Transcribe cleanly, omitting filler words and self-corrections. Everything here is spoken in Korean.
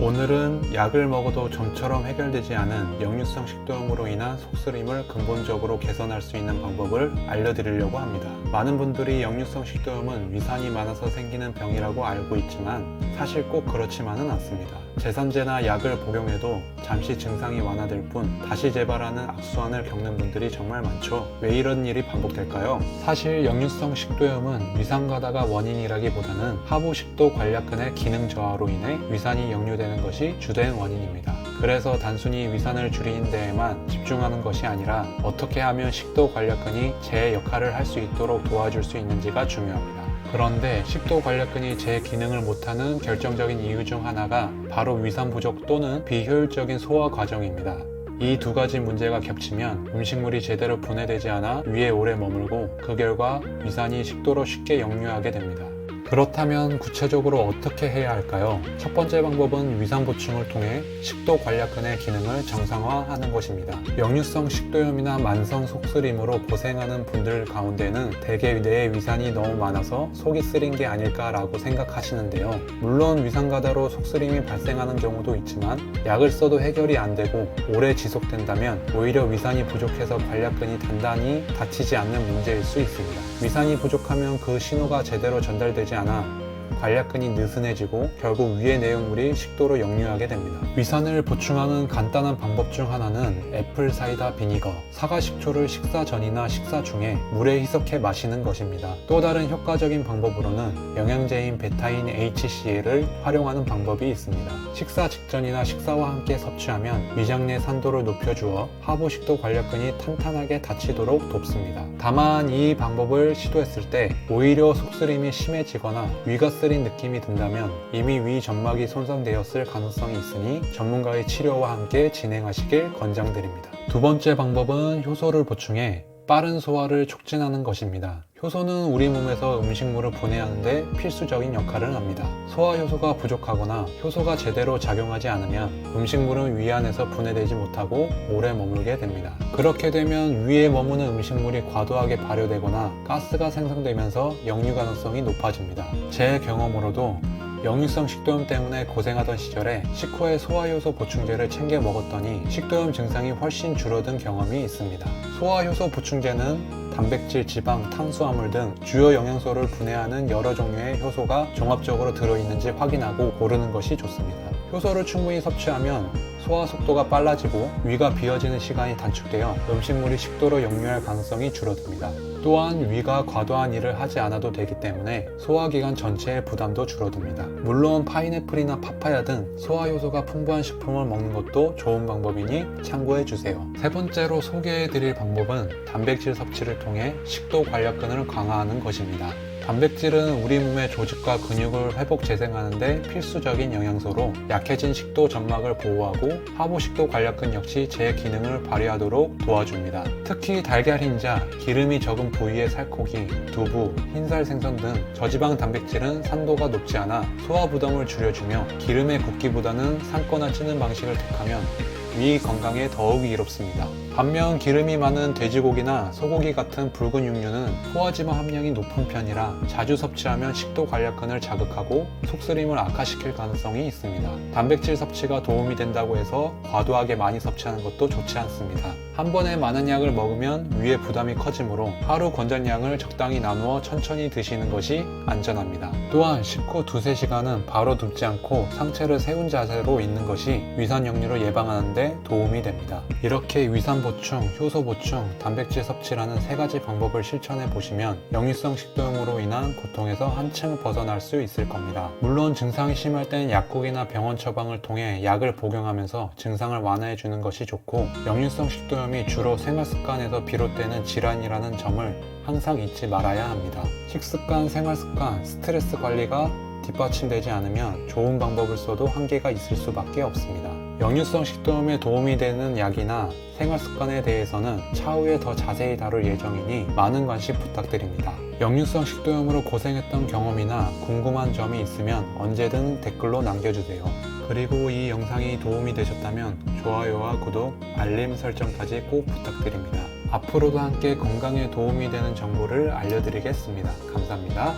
오늘은 약을 먹어도 좀처럼 해결되지 않은 역류성 식도염으로 인한 속쓰림을 근본적으로 개선할 수 있는 방법을 알려드리려고 합니다. 많은 분들이 역류성 식도염은 위산이 많아서 생기는 병이라고 알고 있지만 사실 꼭 그렇지만은 않습니다. 제산제나 약을 복용해도 잠시 증상이 완화될 뿐 다시 재발하는 악순환을 겪는 분들이 정말 많죠. 왜 이런 일이 반복될까요? 사실 역류성 식도염은 위산과다가 원인이라기보다는 하부식도 관략근의 기능 저하로 인해 위산이 역류되는 것이 주된 원인입니다. 그래서 단순히 위산을 줄이는 데에만 집중하는 것이 아니라 어떻게 하면 식도 관략근이 제 역할을 할 수 있도록 도와줄 수 있는지가 중요합니다. 그런데 식도 관략근이 제 기능을 못하는 결정적인 이유 중 하나가 바로 위산 부족 또는 비효율적인 소화 과정입니다. 이 두 가지 문제가 겹치면 음식물이 제대로 분해되지 않아 위에 오래 머물고 그 결과 위산이 식도로 쉽게 역류하게 됩니다. 그렇다면 구체적으로 어떻게 해야 할까요? 첫 번째 방법은 위산 보충을 통해 식도 관략근의 기능을 정상화하는 것입니다. 역류성 식도염이나 만성 속쓰림으로 고생하는 분들 가운데는 대개 내 위산이 너무 많아서 속이 쓰린 게 아닐까라고 생각하시는데요. 물론 위산 과다로 속쓰림이 발생하는 경우도 있지만 약을 써도 해결이 안 되고 오래 지속된다면 오히려 위산이 부족해서 관략근이 단단히 닫히지 않는 문제일 수 있습니다. 위산이 부족하면 그 신호가 제대로 전달되지 않아 관략근이 느슨해지고 결국 위의 내용물이 식도로 역류하게 됩니다. 위산을 보충하는 간단한 방법 중 하나는 애플 사이다 비니거, 사과 식초를 식사 전이나 식사 중에 물에 희석해 마시는 것입니다. 또 다른 효과적인 방법으로는 영양제인 베타인 HCL을 활용하는 방법이 있습니다. 식사 직전이나 식사와 함께 섭취하면 위장 내 산도를 높여주어 하부식도 관략근이 탄탄하게 닫히도록 돕습니다. 다만 이 방법을 시도했을 때 오히려 속쓰림이 심해지거나 위가 쓰린 느낌이 든다면 이미 위 점막이 손상되었을 가능성이 있으니 전문가의 치료와 함께 진행하시길 권장드립니다. 두 번째 방법은 효소를 보충해 빠른 소화를 촉진하는 것입니다. 효소는 우리 몸에서 음식물을 분해하는데 필수적인 역할을 합니다. 소화 효소가 부족하거나 효소가 제대로 작용하지 않으면 음식물은 위 안에서 분해되지 못하고 오래 머물게 됩니다. 그렇게 되면 위에 머무는 음식물이 과도하게 발효되거나 가스가 생성되면서 역류 가능성이 높아집니다. 제 경험으로도 역류성 식도염 때문에 고생하던 시절에 식후에 소화효소 보충제를 챙겨 먹었더니 식도염 증상이 훨씬 줄어든 경험이 있습니다. 소화효소 보충제는 단백질, 지방, 탄수화물 등 주요 영양소를 분해하는 여러 종류의 효소가 종합적으로 들어있는지 확인하고 고르는 것이 좋습니다. 효소를 충분히 섭취하면 소화 속도가 빨라지고 위가 비어지는 시간이 단축되어 음식물이 식도로 역류할 가능성이 줄어듭니다. 또한 위가 과도한 일을 하지 않아도 되기 때문에 소화기관 전체의 부담도 줄어듭니다. 물론 파인애플이나 파파야 등 소화효소가 풍부한 식품을 먹는 것도 좋은 방법이니 참고해주세요. 세 번째로 소개해드릴 방법은 단백질 섭취를 통해 식도 관략근을 강화하는 것입니다. 단백질은 우리 몸의 조직과 근육을 회복 재생하는 데 필수적인 영양소로 약해진 식도 점막을 보호하고 하부식도 관략근 역시 제 기능을 발휘하도록 도와줍니다. 특히 달걀 흰자, 기름이 적은 부위의 살코기, 두부, 흰살 생선 등 저지방 단백질은 산도가 높지 않아 소화 부담을 줄여주며 기름의 굽기보다는 삶거나 찌는 방식을 택하면 위 건강에 더욱 이롭습니다. 반면 기름이 많은 돼지고기나 소고기 같은 붉은 육류는 포화지방 함량이 높은 편이라 자주 섭취하면 식도 관략근을 자극하고 속쓰림을 악화시킬 가능성이 있습니다. 단백질 섭취가 도움이 된다고 해서 과도하게 많이 섭취하는 것도 좋지 않습니다. 한 번에 많은 약을 먹으면 위에 부담이 커지므로 하루 권장량을 적당히 나누어 천천히 드시는 것이 안전합니다. 또한 식후 2~3시간은 바로 눕지 않고 상체를 세운 자세로 있는 것이 위산 역류를 예방하는 데 도움이 됩니다. 이렇게 위산 보충, 효소 보충, 단백질 섭취라는 세 가지 방법을 실천해 보시면 역류성 식도염으로 인한 고통에서 한층 벗어날 수 있을 겁니다. 물론 증상이 심할 땐 약국이나 병원 처방을 통해 약을 복용하면서 증상을 완화해 주는 것이 좋고 역류성 식도염이 주로 생활습관에서 비롯되는 질환이라는 점을 항상 잊지 말아야 합니다. 식습관, 생활습관, 스트레스 관리가 뒷받침되지 않으면 좋은 방법을 써도 한계가 있을 수밖에 없습니다. 역류성 식도염에 도움이 되는 약이나 생활습관에 대해서는 차후에 더 자세히 다룰 예정이니 많은 관심 부탁드립니다. 역류성 식도염으로 고생했던 경험이나 궁금한 점이 있으면 언제든 댓글로 남겨주세요. 그리고 이 영상이 도움이 되셨다면 좋아요와 구독, 알림 설정까지 꼭 부탁드립니다. 앞으로도 함께 건강에 도움이 되는 정보를 알려드리겠습니다. 감사합니다.